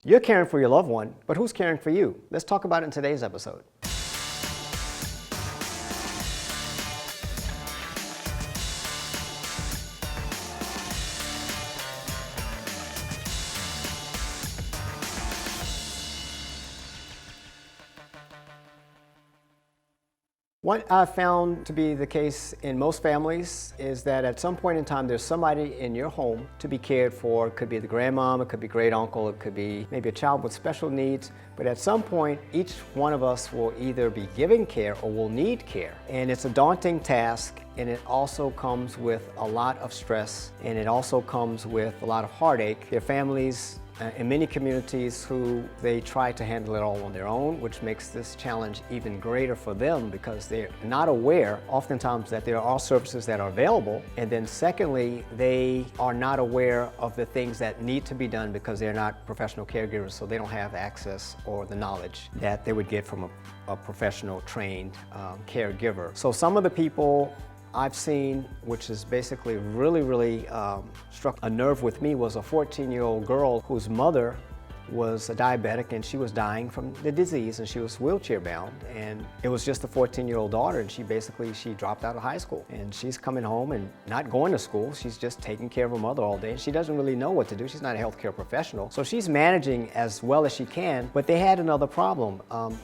You're caring for your loved one, but who's caring for you? Let's talk about it in today's episode. What I've found to be the case in most families is that at some point in time there's somebody in your home to be cared for. It could be the grandmom, it could be great uncle, it could be maybe a child with special needs. But at some point, each one of us will either be giving care or will need care. And it's a daunting task, and it also comes with a lot of stress, and it also comes with a lot of heartache. There are families in many communities who they try to handle it all on their own, which makes this challenge even greater for them because they're not aware oftentimes that there are services that are available. And then secondly, they are not aware of the things that need to be done because they're not professional caregivers, so they don't have access or the knowledge that they would get from a professional trained caregiver. So some of the people I've seen, which is basically really struck a nerve with me, was a 14-year-old girl whose mother was a diabetic and she was dying from the disease and she was wheelchair bound, and it was just a 14-year-old daughter, and she dropped out of high school and she's coming home and not going to school. She's just taking care of her mother all day and she doesn't really know what to do. She's not a healthcare professional, so she's managing as well as she can. But they had another problem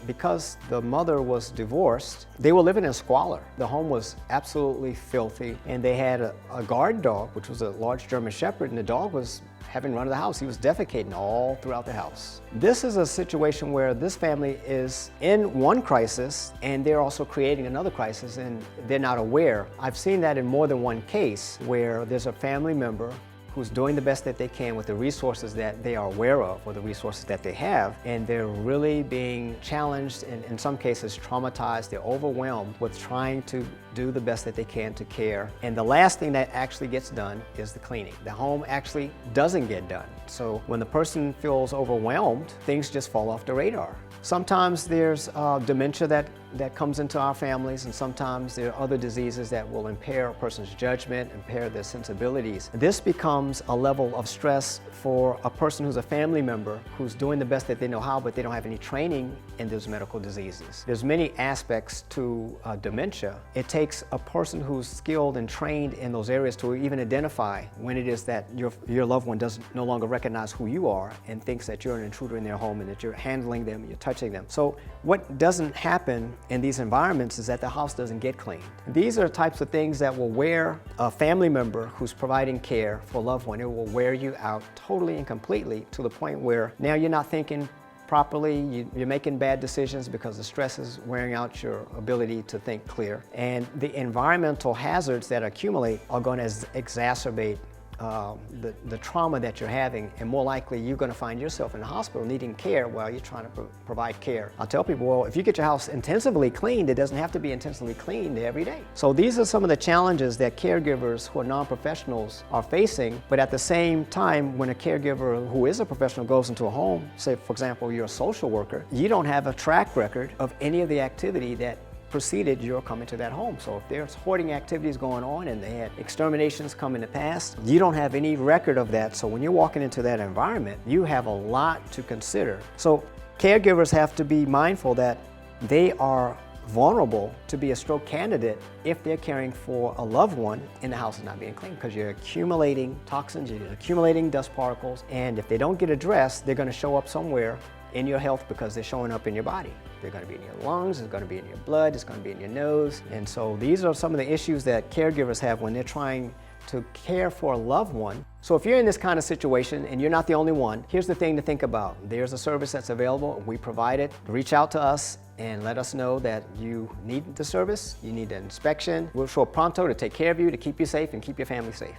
because the mother was divorced. They were living in squalor. The home was absolutely filthy, and they had a guard dog, which was a large German Shepherd, and the dog was having run of the house. He was defecating all throughout the house. This is a situation where this family is in one crisis and they're also creating another crisis, and they're not aware. I've seen that in more than one case where there's a family member who's doing the best that they can with the resources that they are aware of or the resources that they have, and they're really being challenged and in some cases traumatized. They're overwhelmed with trying to do the best that they can to care. And the last thing that actually gets done is the cleaning. The home actually doesn't get done. So when the person feels overwhelmed, things just fall off the radar. Sometimes there's dementia that comes into our families, and sometimes there are other diseases that will impair a person's judgment, impair their sensibilities. This becomes a level of stress for a person who's a family member who's doing the best that they know how, but they don't have any training in those medical diseases. There's many aspects to dementia. It takes a person who's skilled and trained in those areas to even identify when it is that your loved one doesn't no longer recognize who you are and thinks that you're an intruder in their home and that you're handling them, you're touching them. So what doesn't happen in these environments is that the house doesn't get cleaned. These are types of things that will wear a family member who's providing care for a loved one. It will wear you out totally and completely to the point where now you're not thinking properly, you're making bad decisions because the stress is wearing out your ability to think clear. And the environmental hazards that accumulate are going to exacerbate the trauma that you're having, and more likely you're going to find yourself in the hospital needing care while you're trying to provide care. I tell people, well, if you get your house intensively cleaned, it doesn't have to be intensively cleaned every day. So these are some of the challenges that caregivers who are non-professionals are facing, but at the same time, when a caregiver who is a professional goes into a home, say for example you're a social worker, you don't have a track record of any of the activity that preceded your coming to that home. So if there's hoarding activities going on and they had exterminations come in the past, you don't have any record of that. So when you're walking into that environment, you have a lot to consider. So caregivers have to be mindful that they are vulnerable to be a stroke candidate if they're caring for a loved one and the house is not being cleaned, because you're accumulating toxins, you're accumulating dust particles, and if they don't get addressed, they're going to show up somewhere in your health because they're showing up in your body. They're going to be in your lungs, it's going to be in your blood, it's going to be in your nose. And so these are some of the issues that caregivers have when they're trying to care for a loved one. So if you're in this kind of situation and you're not the only one, here's the thing to think about. There's a service that's available, we provide it. Reach out to us and let us know that you need the service, you need an inspection. We'll show up pronto to take care of you, to keep you safe and keep your family safe.